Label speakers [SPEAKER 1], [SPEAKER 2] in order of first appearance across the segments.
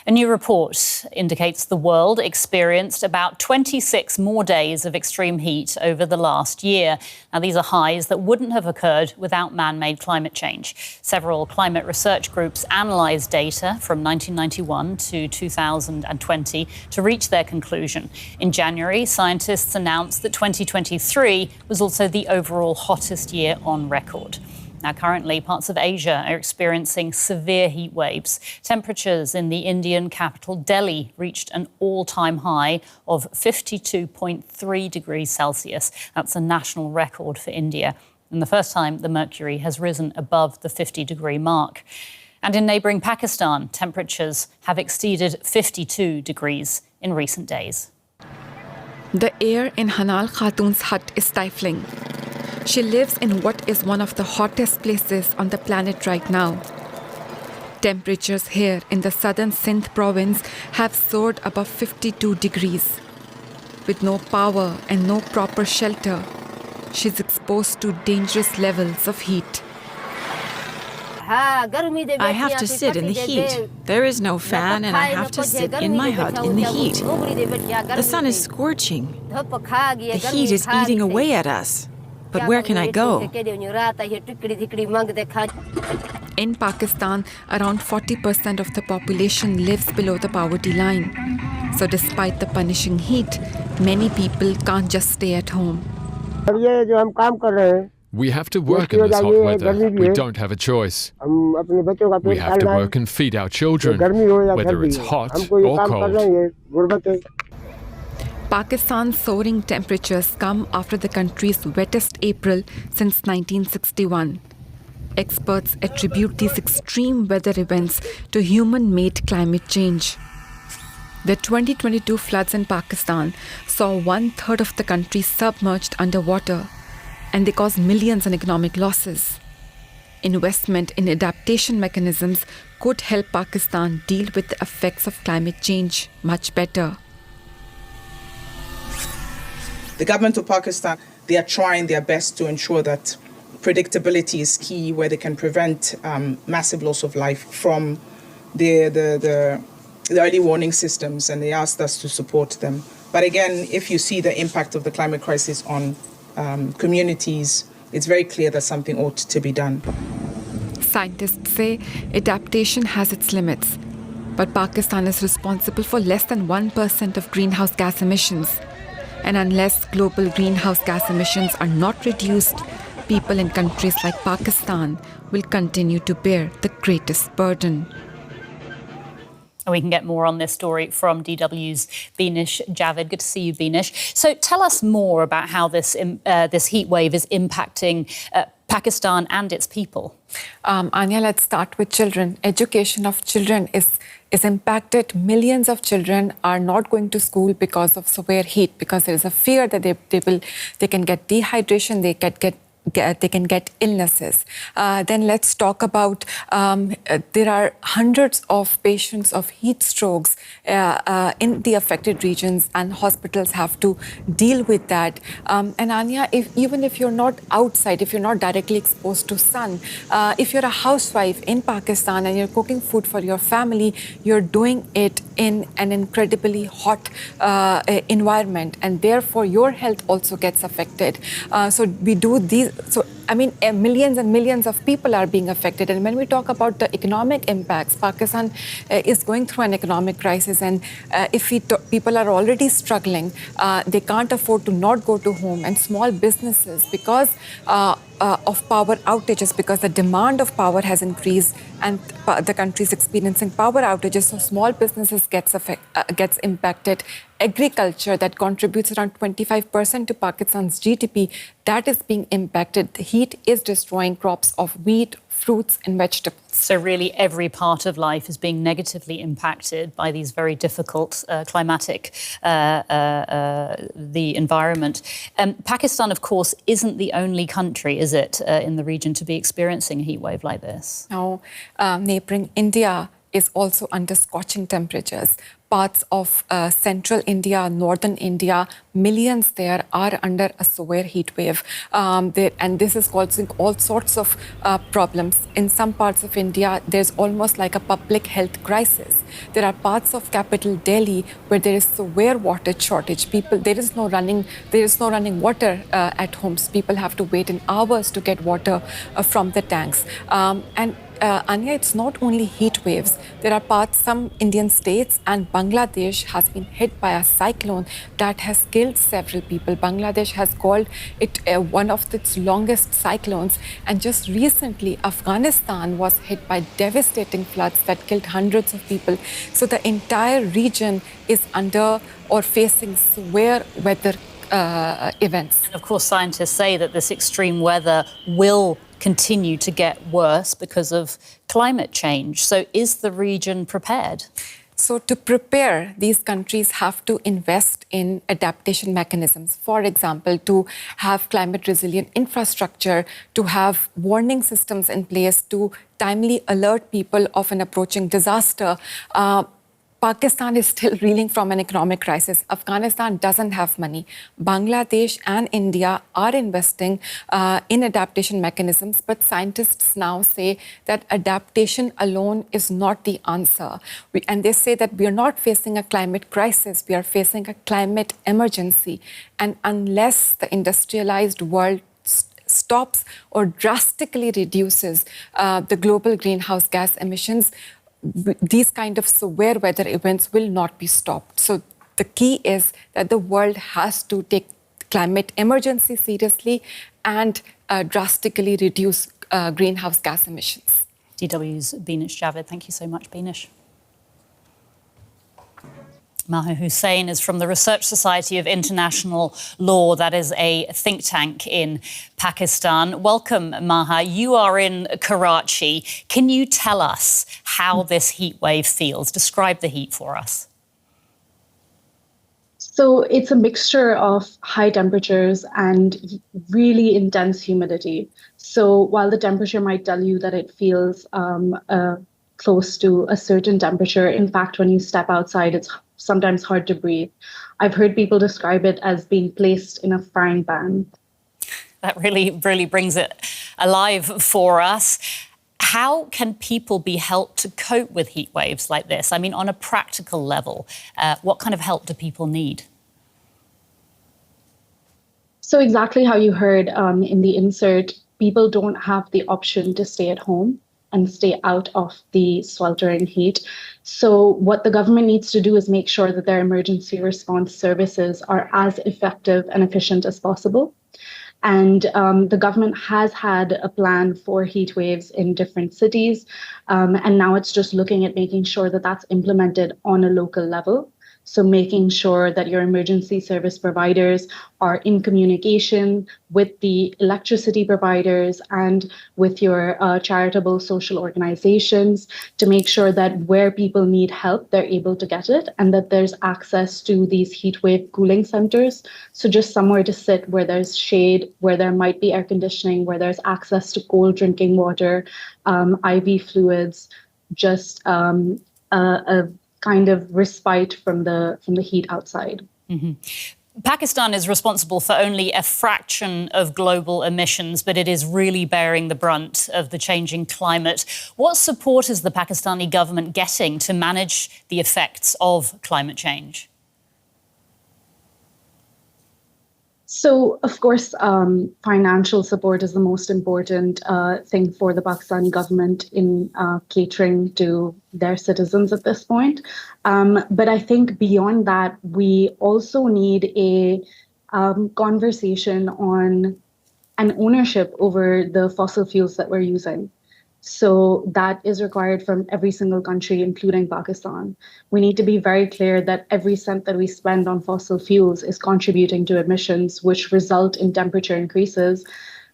[SPEAKER 1] A new report indicates the world experienced about 26 more days of extreme heat over the last year. Now, these are highs that wouldn't have occurred without man-made climate change. Several climate research groups analysed data from 1991 to 2020 to reach their conclusion. In January, scientists announced that 2023 was also the overall hottest year on record. Now, currently, parts of Asia are experiencing severe heat waves. Temperatures in the Indian capital, Delhi, reached an all-time high of 52.3 degrees Celsius. That's a national record for India, and the first time the mercury has risen above the 50-degree mark. And in neighbouring Pakistan, temperatures have exceeded 52 degrees in recent days.
[SPEAKER 2] The air in Hanal Khatun's hut is stifling. She lives in what is one of the hottest places on the planet right now. Temperatures here in the southern Sindh province have soared above 52 degrees. With no power and no proper shelter, she's exposed to dangerous levels of heat.
[SPEAKER 3] I have to sit in the heat. There is no fan and I have to sit in my hut in the heat. The sun is scorching. The heat is eating away at us. But where can I go?
[SPEAKER 2] In Pakistan, around 40% of the population lives below the poverty line. So despite the punishing heat, many people can't just stay at home.
[SPEAKER 4] We have to work in this hot weather. We don't have a choice. We have to work and feed our children, whether it's hot or cold.
[SPEAKER 2] Pakistan's soaring temperatures come after the country's wettest April since 1961. Experts attribute these extreme weather events to human-made climate change. The 2022 floods in Pakistan saw one-third of the country submerged underwater, and they caused millions in economic losses. Investment in adaptation mechanisms could help Pakistan deal with the effects of climate change much better.
[SPEAKER 5] The government of Pakistan, they are trying their best to ensure that predictability is key, where they can prevent massive loss of life from the early warning systems, and they asked us to support them. But again, if you see the impact of the climate crisis on communities, it's very clear that something ought to be done.
[SPEAKER 2] Scientists say adaptation has its limits, but Pakistan is responsible for less than 1% of greenhouse gas emissions. And unless global greenhouse gas emissions are not reduced, people in countries like Pakistan will continue to bear the greatest burden.
[SPEAKER 1] We can get more on this story from DW's Beenish. Javed, good to see you, Beenish. So tell us more about how this heat wave is impacting Pakistan and its people.
[SPEAKER 2] Anya, let's start with children. Education of children is impacted. Millions of children are not going to school because of severe heat, because there is a fear that they can get dehydration, they can get illnesses. Then let's talk about there are hundreds of patients of heat strokes in the affected regions, and hospitals have to deal with that. And Anya, even if you're not outside, if you're not directly exposed to sun, if you're a housewife in Pakistan and you're cooking food for your family, you're doing it in an incredibly hot environment, and therefore your health also gets affected. So we do these. So, I mean, millions and millions of people are being affected. And when we talk about the economic impacts, Pakistan is going through an economic crisis. And if people are already struggling, they can't afford to not go to home. And small businesses, because of power outages, because the demand of power has increased and the country is experiencing power outages, so small businesses gets impacted. Agriculture, that contributes around 25% to Pakistan's GDP, that is being impacted. The heat is destroying crops of wheat, fruits and vegetables.
[SPEAKER 1] So really every part of life is being negatively impacted by these very difficult climatic, the environment. Pakistan, of course, isn't the only country, is it, in the region to be experiencing a heat wave like this?
[SPEAKER 2] No, neighbouring India is also under scorching temperatures. Parts of central India, northern India, millions there are under a severe heat wave. And this is causing all sorts of problems. In some parts of India, there's almost like a public health crisis. There are parts of capital Delhi where there is severe water shortage. There is no running water at homes. People have to wait in hours to get water from the tanks. Anya, it's not only heat waves. There are some Indian states, and Bangladesh has been hit by a cyclone that has killed several people. Bangladesh has called it one of its longest cyclones. And just recently, Afghanistan was hit by devastating floods that killed hundreds of people. So the entire region is under or facing severe weather events.
[SPEAKER 1] And of course, scientists say that this extreme weather will continue to get worse because of climate change. So is the region prepared?
[SPEAKER 2] So to prepare, these countries have to invest in adaptation mechanisms. For example, to have climate-resilient infrastructure, to have warning systems in place to timely alert people of an approaching disaster. Pakistan is still reeling from an economic crisis. Afghanistan doesn't have money. Bangladesh and India are investing in adaptation mechanisms, but scientists now say that adaptation alone is not the answer. And they say that we are not facing a climate crisis, we are facing a climate emergency. And unless the industrialized world stops or drastically reduces the global greenhouse gas emissions, these kind of severe weather events will not be stopped. So the key is that the world has to take climate emergency seriously and drastically reduce greenhouse gas emissions.
[SPEAKER 1] DW's Beenish Javed. Thank you so much, Beenish. Maha Husain is from the Research Society of International Law, that is a think tank in Pakistan. Welcome, Maha. You are in Karachi. Can you tell us how this heat wave feels? Describe the heat for us.
[SPEAKER 6] So it's a mixture of high temperatures and really intense humidity. So while the temperature might tell you that it feels close to a certain temperature, in fact, when you step outside, it's sometimes hard to breathe. I've heard people describe it as being placed in a frying pan.
[SPEAKER 1] That really brings it alive for us. How can people be helped to cope with heat waves like this? I mean, on a practical level, what kind of help do people need?
[SPEAKER 6] So exactly how you heard in the insert, people don't have the option to stay at home and stay out of the sweltering heat. So what the government needs to do is make sure that their emergency response services are as effective and efficient as possible. And the government has had a plan for heat waves in different cities. And now it's just looking at making sure that that's implemented on a local level. So making sure that your emergency service providers are in communication with the electricity providers and with your charitable social organizations to make sure that where people need help, they're able to get it, and that there's access to these heat wave cooling centers. So just somewhere to sit where there's shade, where there might be air conditioning, where there's access to cold drinking water, IV fluids, just a kind of respite from the heat outside.
[SPEAKER 1] Mm-hmm. Pakistan is responsible for only a fraction of global emissions, but it is really bearing the brunt of the changing climate. What support is the Pakistani government getting to manage the effects of climate change?
[SPEAKER 6] So, of course, financial support is the most important thing for the Pakistani government in catering to their citizens at this point. But I think beyond that, we also need a conversation on an ownership over the fossil fuels that we're using. So that is required from every single country, including Pakistan. We need to be very clear that every cent that we spend on fossil fuels is contributing to emissions, which result in temperature increases,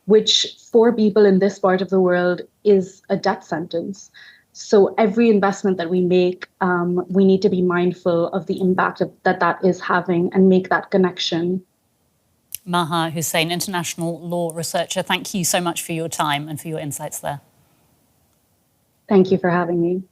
[SPEAKER 6] which for people in this part of the world is a death sentence. So every investment that we make, we need to be mindful of the impact that is having and make that connection.
[SPEAKER 1] Maha Husain, international law researcher, thank you so much for your time and for your insights there.
[SPEAKER 6] Thank you for having me.